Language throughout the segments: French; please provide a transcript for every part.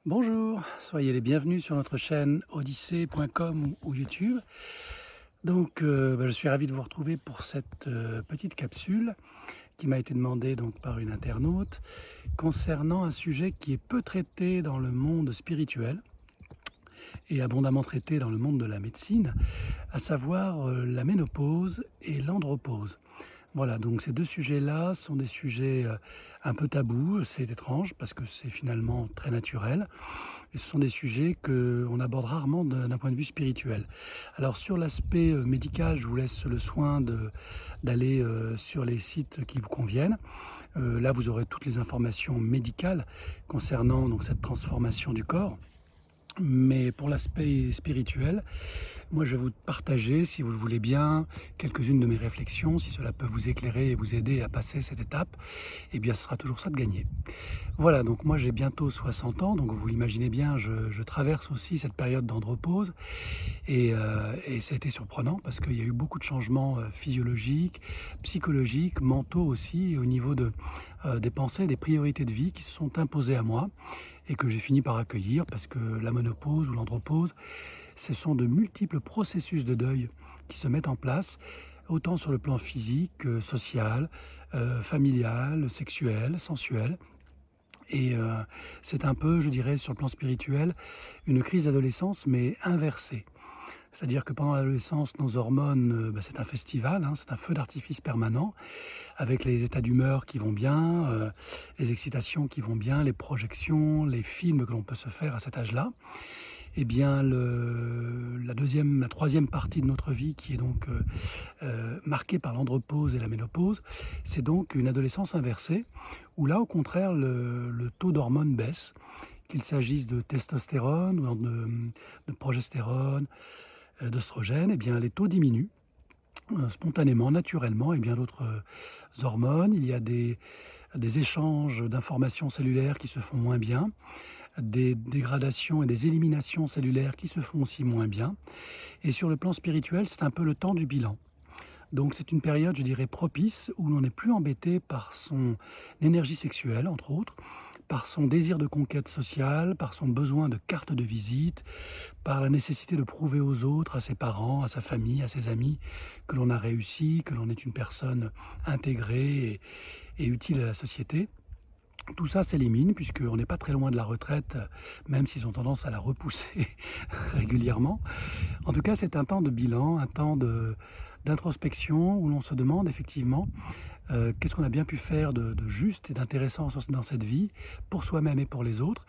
Bonjour, soyez les bienvenus sur notre chaîne odyssée.com ou YouTube. Je suis ravi de vous retrouver pour cette petite capsule qui m'a été demandée par une internaute concernant un sujet qui est peu traité dans le monde spirituel et abondamment traité dans le monde de la médecine, à savoir la ménopause et l'andropause. Voilà, donc ces deux sujets-là sont des sujets un peu tabous, c'est étrange parce que c'est finalement très naturel. Et ce sont des sujets qu'on aborde rarement d'un point de vue spirituel. Alors sur l'aspect médical, je vous laisse le soin d'aller sur les sites qui vous conviennent. Là, vous aurez toutes les informations médicales concernant cette transformation du corps. Mais pour l'aspect spirituel, moi je vais vous partager, si vous le voulez bien, quelques-unes de mes réflexions. Si cela peut vous éclairer et vous aider à passer cette étape, eh bien ce sera toujours ça de gagner. Voilà, donc moi j'ai bientôt 60 ans, donc vous l'imaginez bien, je traverse aussi cette période d'andropause et ça a été surprenant parce qu'il y a eu beaucoup de changements physiologiques, psychologiques, mentaux aussi, et au niveau des pensées, des priorités de vie qui se sont imposées à moi et que j'ai fini par accueillir parce que la ménopause ou l'andropause, ce sont de multiples processus de deuil qui se mettent en place, autant sur le plan physique, social, familial, sexuel, sensuel. C'est un peu, je dirais, sur le plan spirituel, une crise d'adolescence, mais inversée. C'est-à-dire que pendant l'adolescence, nos hormones, c'est un festival, hein, c'est un feu d'artifice permanent, avec les états d'humeur qui vont bien, les excitations qui vont bien, les projections, les films que l'on peut se faire à cet âge-là. Eh bien, la troisième partie de notre vie, qui est marquée par l'andropause et la ménopause, c'est donc une adolescence inversée, où là, au contraire, le taux d'hormones baisse, qu'il s'agisse de testostérone ou de progestérone, d'oestrogène, eh bien, les taux diminuent spontanément, naturellement, et bien d'autres hormones. Il y a des échanges d'informations cellulaires qui se font moins bien, des dégradations et des éliminations cellulaires qui se font aussi moins bien. Et sur le plan spirituel, c'est un peu le temps du bilan. Donc c'est une période, je dirais, propice, où l'on n'est plus embêté par son énergie sexuelle, entre autres, par son désir de conquête sociale, par son besoin de carte de visite, par la nécessité de prouver aux autres, à ses parents, à sa famille, à ses amis, que l'on a réussi, que l'on est une personne intégrée et utile à la société. Tout ça s'élimine puisqu'on n'est pas très loin de la retraite, même s'ils ont tendance à la repousser régulièrement. En tout cas, c'est un temps de bilan, un temps d'introspection où l'on se demande effectivement qu'est-ce qu'on a bien pu faire de juste et d'intéressant dans cette vie, pour soi-même et pour les autres.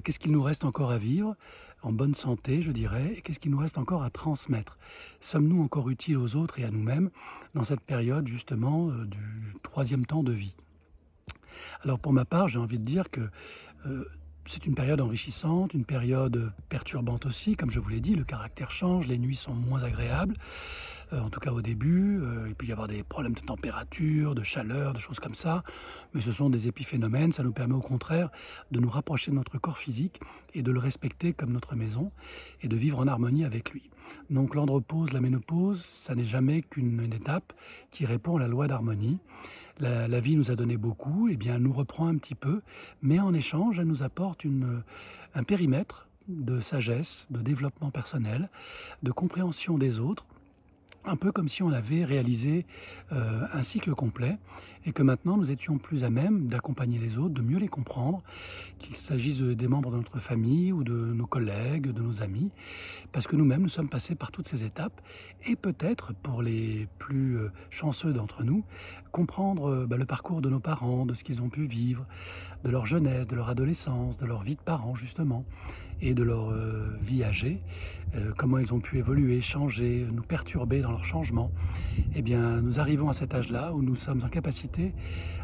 Qu'est-ce qu'il nous reste encore à vivre en bonne santé, je dirais, et qu'est-ce qu'il nous reste encore à transmettre? Sommes-nous encore utiles aux autres et à nous-mêmes dans cette période justement du troisième temps de vie? Alors pour ma part, j'ai envie de dire que c'est une période enrichissante, une période perturbante aussi, comme je vous l'ai dit, le caractère change, les nuits sont moins agréables, en tout cas au début, il peut y avoir des problèmes de température, de chaleur, de choses comme ça, mais ce sont des épiphénomènes, ça nous permet au contraire de nous rapprocher de notre corps physique et de le respecter comme notre maison et de vivre en harmonie avec lui. Donc l'andropause, la ménopause, ça n'est jamais qu'une étape qui répond à la loi d'harmonie. La vie nous a donné beaucoup, et bien elle nous reprend un petit peu, mais en échange, elle nous apporte un périmètre de sagesse, de développement personnel, de compréhension des autres, un peu comme si on avait réalisé un cycle complet et que maintenant nous étions plus à même d'accompagner les autres, de mieux les comprendre, qu'il s'agisse des membres de notre famille ou de nos collègues, de nos amis, parce que nous-mêmes nous sommes passés par toutes ces étapes et peut-être pour les plus chanceux d'entre nous, comprendre le parcours de nos parents, de ce qu'ils ont pu vivre, de leur jeunesse, de leur adolescence, de leur vie de parents justement, et de leur vie âgée, comment ils ont pu évoluer, changer, nous perturber dans leur changement. Eh bien, nous arrivons à cet âge-là où nous sommes en capacité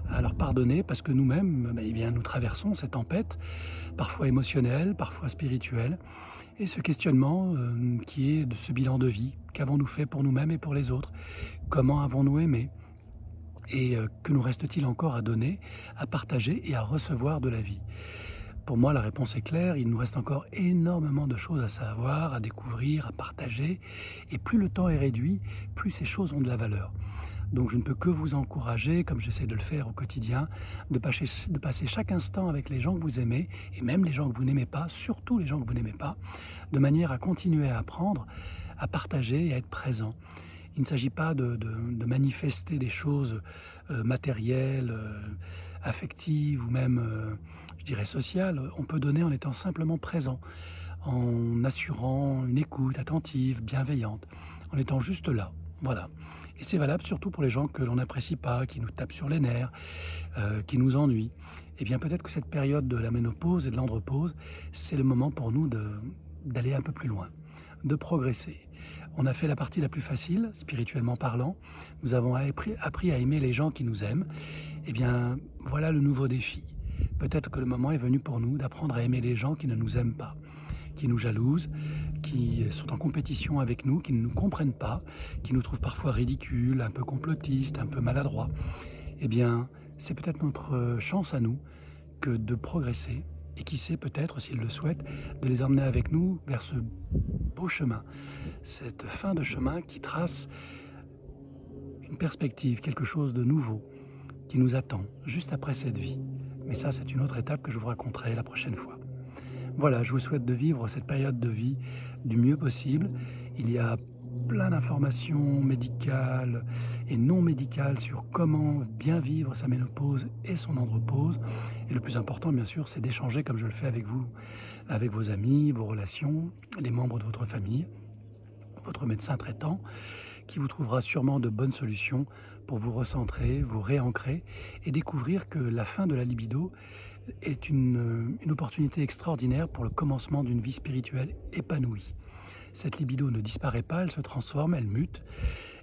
à leur pardonner parce que nous-mêmes, nous traversons cette tempête, parfois émotionnelle, parfois spirituelle, et ce questionnement qui est de ce bilan de vie. Qu'avons-nous fait pour nous-mêmes et pour les autres? Comment avons-nous aimé? Et que nous reste-t-il encore à donner, à partager et à recevoir de la vie? Pour moi, la réponse est claire, il nous reste encore énormément de choses à savoir, à découvrir, à partager, et plus le temps est réduit, plus ces choses ont de la valeur. Donc je ne peux que vous encourager, comme j'essaie de le faire au quotidien, de passer chaque instant avec les gens que vous aimez, et même les gens que vous n'aimez pas, surtout les gens que vous n'aimez pas, de manière à continuer à apprendre, à partager et à être présent. Il ne s'agit pas de manifester des choses matérielles, affectives ou même, je dirais, sociales. On peut donner en étant simplement présent, en assurant une écoute attentive, bienveillante, en étant juste là. Voilà. Et c'est valable surtout pour les gens que l'on n'apprécie pas, qui nous tapent sur les nerfs, qui nous ennuient. Eh bien, peut-être que cette période de la ménopause et de l'andropause, c'est le moment pour nous d'aller un peu plus loin, de progresser. On a fait la partie la plus facile, spirituellement parlant. Nous avons appris à aimer les gens qui nous aiment. Eh bien, voilà le nouveau défi. Peut-être que le moment est venu pour nous d'apprendre à aimer les gens qui ne nous aiment pas, qui nous jalousent, qui sont en compétition avec nous, qui ne nous comprennent pas, qui nous trouvent parfois ridicules, un peu complotistes, un peu maladroits. Eh bien, c'est peut-être notre chance à nous que de progresser et qui sait peut-être, s'ils le souhaitent, de les emmener avec nous vers ce beau chemin, cette fin de chemin qui trace une perspective, quelque chose de nouveau qui nous attend juste après cette vie. Mais ça, c'est une autre étape que je vous raconterai la prochaine fois. Voilà, je vous souhaite de vivre cette période de vie du mieux possible. Il y a plein d'informations médicales et non médicales sur comment bien vivre sa ménopause et son andropause. Et le plus important, bien sûr, c'est d'échanger comme je le fais avec vous, avec vos amis, vos relations, les membres de votre famille, votre médecin traitant, qui vous trouvera sûrement de bonnes solutions pour vous recentrer, vous réancrer et découvrir que la fin de la libido est une opportunité extraordinaire pour le commencement d'une vie spirituelle épanouie. Cette libido ne disparaît pas, elle se transforme, elle mute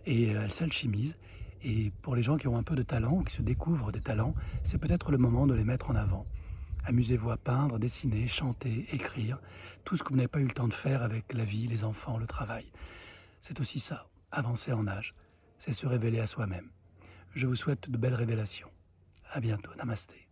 et elle s'alchimise. Et pour les gens qui ont un peu de talent, qui se découvrent des talents, c'est peut-être le moment de les mettre en avant. Amusez-vous à peindre, dessiner, chanter, écrire, tout ce que vous n'avez pas eu le temps de faire avec la vie, les enfants, le travail. C'est aussi ça, avancer en âge, c'est se révéler à soi-même. Je vous souhaite de belles révélations. À bientôt, namasté.